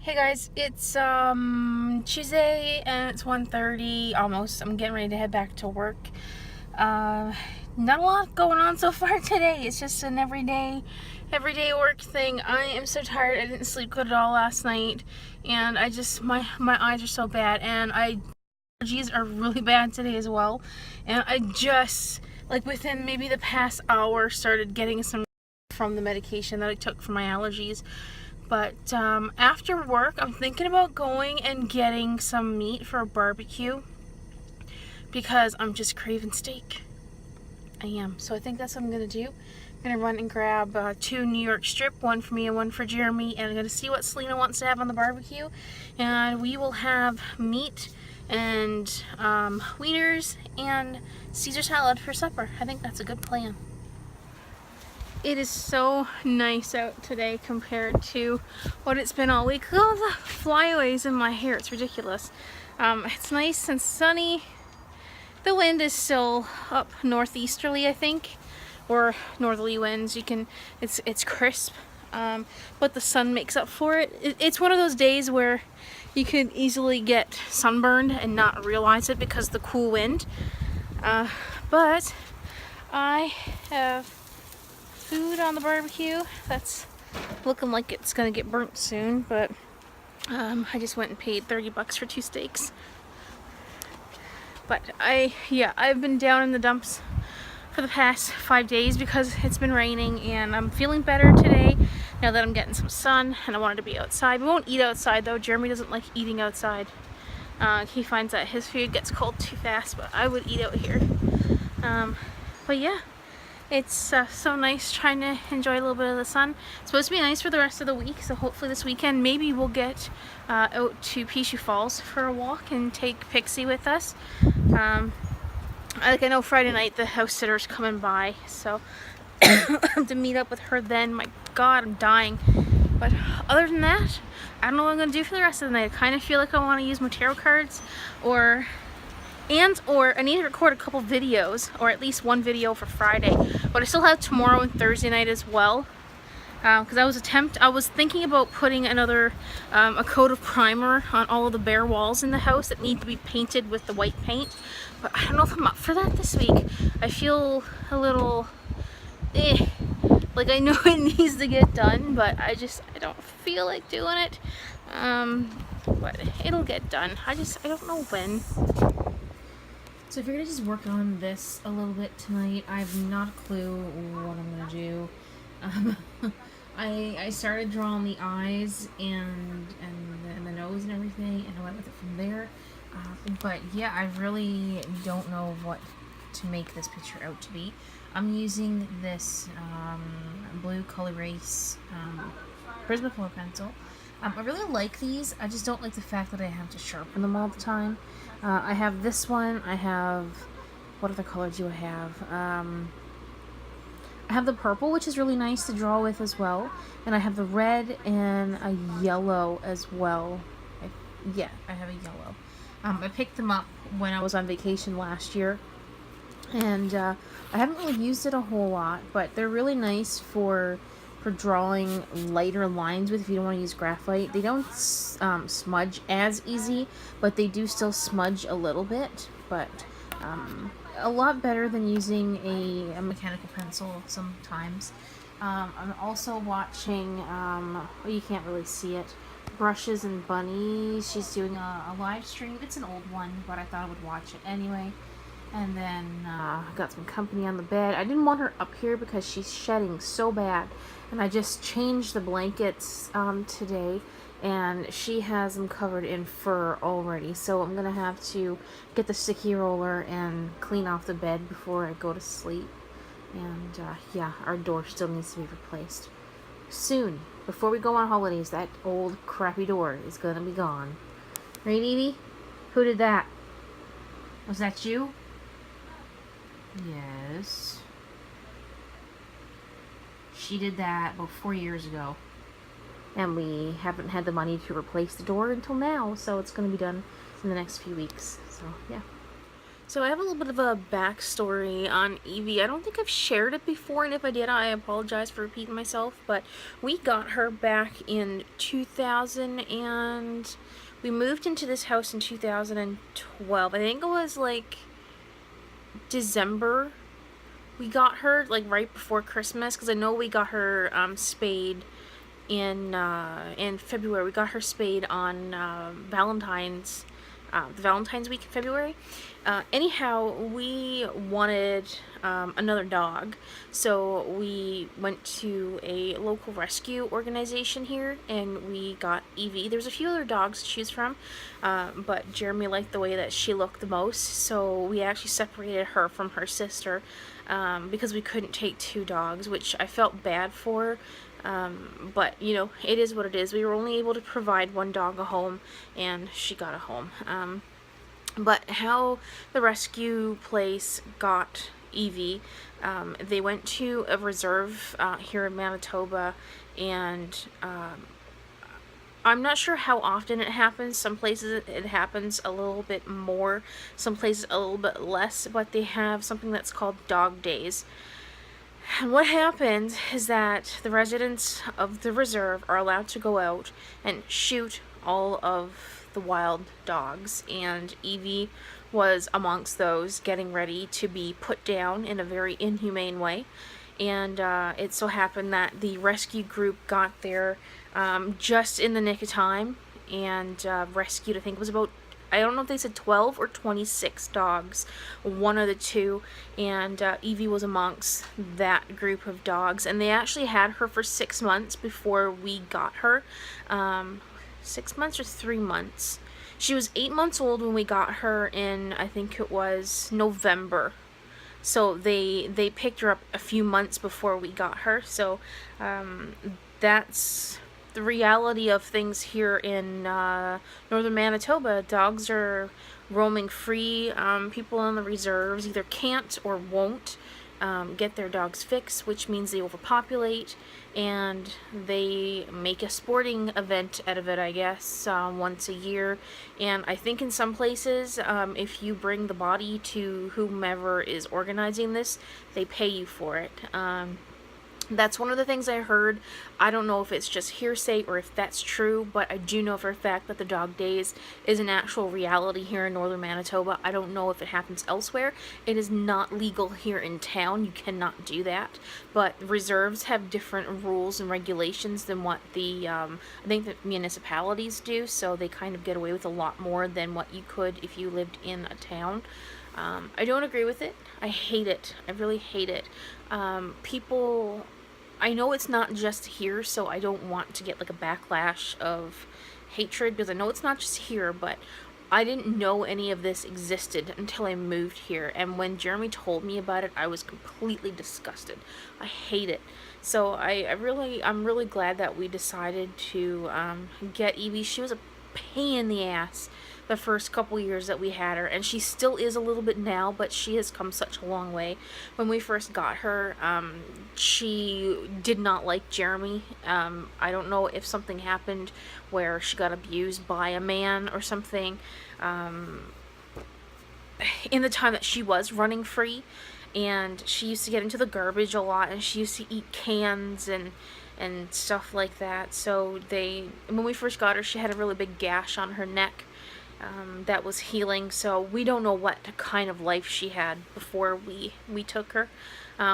Hey guys, it's Tuesday and it's 1:30 almost. I'm getting ready to head back to work. Not a lot going on so far today. It's just an everyday work thing. I am so tired. I didn't sleep good at all last night, and I just my eyes are so bad, and allergies are really bad today as well. And I just within maybe the past hour started getting some from the medication that I took for my allergies. But after work, I'm thinking about going and getting some meat for a barbecue because I'm just craving steak. I am. So I think that's what I'm going to do. I'm going to run and grab 2 New York strip, one for me and one for Jeremy, and I'm going to see what Selena wants to have on the barbecue. And we will have meat and wieners and Caesar salad for supper. I think that's a good plan. It is so nice out today compared to what it's been all week. Look at all the flyaways in my hair. It's ridiculous. It's nice and sunny. The wind is still up northeasterly, I think, or northerly winds. It's crisp, but the sun makes up for it. It's one of those days where you could easily get sunburned and not realize it because of the cool wind. But I have food on the barbecue that's looking like it's gonna get burnt soon, but I just went and paid $30 for 2 steaks. But I've been down in the dumps for the past 5 days because it's been raining, and I'm feeling better today now that I'm getting some sun, and I wanted to be outside. We won't eat outside though. Jeremy doesn't like eating outside. He finds that his food gets cold too fast, but I would eat out here. But yeah, it's so nice trying to enjoy a little bit of the sun. It's supposed to be nice for the rest of the week, so hopefully this weekend maybe we'll get out to Peachey Falls for a walk and take Pixie with us. I know Friday night the house sitter's coming by, so to meet up with her then. My God, I'm dying. But other than that, I don't know what I'm going to do for the rest of the night. I kind of feel like I want to use my tarot cards, or I need to record a couple videos, or at least one video for Friday. But I still have tomorrow and Thursday night as well. Because I was thinking about putting a coat of primer on all of the bare walls in the house that need to be painted with the white paint. But I don't know if I'm up for that this week. I feel a little like I know it needs to get done, but I don't feel like doing it. But it'll get done. I don't know when. So I figured I'd just work on this a little bit tonight. I have not a clue what I'm gonna do. I started drawing the eyes and the nose and everything, and I went with it from there. But yeah, I really don't know what to make this picture out to be. I'm using this blue Color Race Prismacolor pencil. I really like these. I just don't like the fact that I have to sharpen them all the time. I have this one. I have, what other color do I have? I have the purple, which is really nice to draw with as well. And I have the red and a yellow as well. I have a yellow. I picked them up when I was on vacation last year. And I haven't really used it a whole lot, but they're really nice for drawing lighter lines with if you don't want to use graphite. They don't smudge as easy, but they do still smudge a little bit, but a lot better than using a mechanical pencil sometimes. I'm also watching, you can't really see it, Brushes and Bunnies. She's doing a live stream. It's an old one, but I thought I would watch it anyway. And then got some company on the bed. I didn't want her up here because she's shedding so bad. And I just changed the blankets today. And she has them covered in fur already. So I'm going to have to get the sticky roller and clean off the bed before I go to sleep. And yeah, our door still needs to be replaced. Soon, before we go on holidays, that old crappy door is going to be gone. Right, Evie? Who did that? Was that you? Yes. She did that about 4 years ago. And we haven't had the money to replace the door until now, so it's going to be done in the next few weeks. So, yeah. So I have a little bit of a backstory on Evie. I don't think I've shared it before, and if I did, I apologize for repeating myself, but we got her back in 2000, and we moved into this house in 2012. I think it was like December. We got her like right before Christmas, because I know we got her spayed in February. We got her spayed on the Valentine's week in February. Anyhow, we wanted another dog, so we went to a local rescue organization here, and we got Evie. There's a few other dogs to choose from, but Jeremy liked the way that she looked the most, so we actually separated her from her sister, because we couldn't take two dogs, which I felt bad for. But, you know, it is what it is. We were only able to provide one dog a home, and she got a home. But how the rescue place got Evie, they went to a reserve here in Manitoba, and I'm not sure how often it happens. Some places it happens a little bit more, some places a little bit less, but they have something that's called dog days. And what happens is that the residents of the reserve are allowed to go out and shoot all of the wild dogs, and Evie was amongst those, getting ready to be put down in a very inhumane way. And it so happened that the rescue group got there just in the nick of time, and rescued, I think it was about, I don't know if they said 12 or 26 dogs, one of the two, and Evie was amongst that group of dogs, and they actually had her for 6 months before we got her. 6 months or 3 months. She was 8 months old when we got her in, I think it was November. So they picked her up a few months before we got her. So that's the reality of things here in northern Manitoba. Dogs are roaming free. People in the reserves either can't or won't get their dogs fixed, which means they overpopulate, and they make a sporting event out of it, I guess, once a year. And I think in some places, if you bring the body to whomever is organizing this, they pay you for it. That's one of the things I heard. I don't know if it's just hearsay or if that's true, but I do know for a fact that the dog days is an actual reality here in northern Manitoba. I don't know if it happens elsewhere. It is not legal here in town. You cannot do that. But reserves have different rules and regulations than what the, I think the municipalities do, so they kind of get away with a lot more than what you could if you lived in a town. I don't agree with it. I hate it. I really hate it. People, I know it's not just here, so I don't want to get like a backlash of hatred, because I know it's not just here, but I didn't know any of this existed until I moved here, and when Jeremy told me about it, I was completely disgusted. I hate it. So I'm really glad that we decided to get Evie. She was a pain in the ass the first couple years that we had her, and she still is a little bit now, but she has come such a long way. When we first got her, she did not like Jeremy. I don't know if something happened where she got abused by a man or something in the time that she was running free, and she used to get into the garbage a lot, and she used to eat cans and stuff like that. So when we first got her, she had a really big gash on her neck that was healing, so we don't know what kind of life she had before we took her.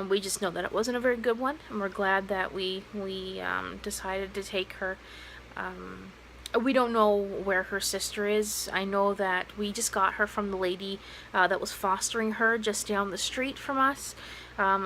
We just know that it wasn't a very good one, and we're glad that we decided to take her. We don't know where her sister is. I know that we just got her from the lady that was fostering her just down the street from us,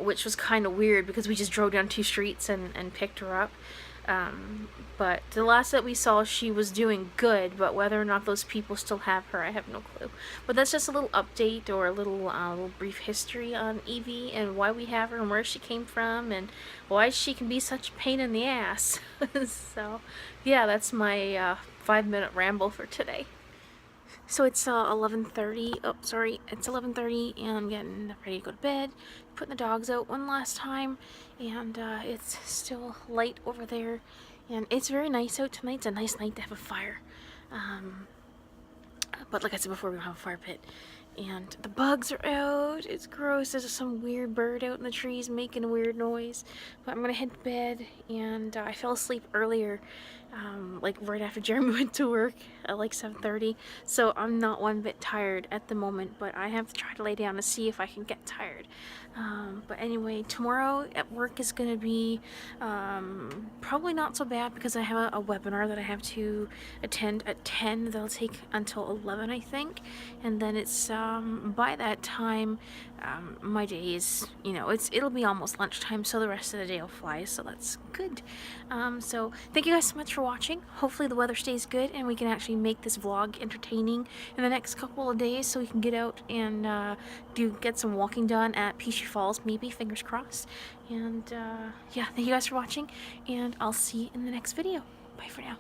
which was kind of weird because we just drove down 2 streets and picked her up. But the last that we saw, she was doing good, but whether or not those people still have her, I have no clue. But that's just a little update, or a little brief history on Evie and why we have her and where she came from and why she can be such a pain in the ass. So, yeah, that's my 5-minute ramble for today. So it's 11:30. Oh, sorry, it's 11:30, and I'm getting ready to go to bed. Putting the dogs out one last time, and it's still light over there, and it's very nice out tonight. It's a nice night to have a fire. But like I said before, we don't have a fire pit. and the bugs are out. It's gross. There's some weird bird out in the trees making a weird noise. But I'm gonna head to bed, and I fell asleep earlier, like right after Jeremy went to work at like 7:30. So I'm not one bit tired at the moment, but I have to try to lay down to see if I can get tired. But anyway, tomorrow at work is gonna be probably not so bad because I have a webinar that I have to attend at 10. That'll take until 11, I think, and then it's by that time my day is, you know, it'll be almost lunchtime, so the rest of the day will fly, so that's good. So thank you guys so much for watching. Hopefully the weather stays good and we can actually make this vlog entertaining in the next couple of days, so we can get out and get some walking done at Peachy Falls, maybe, fingers crossed. And yeah, thank you guys for watching, and I'll see you in the next video. Bye for now.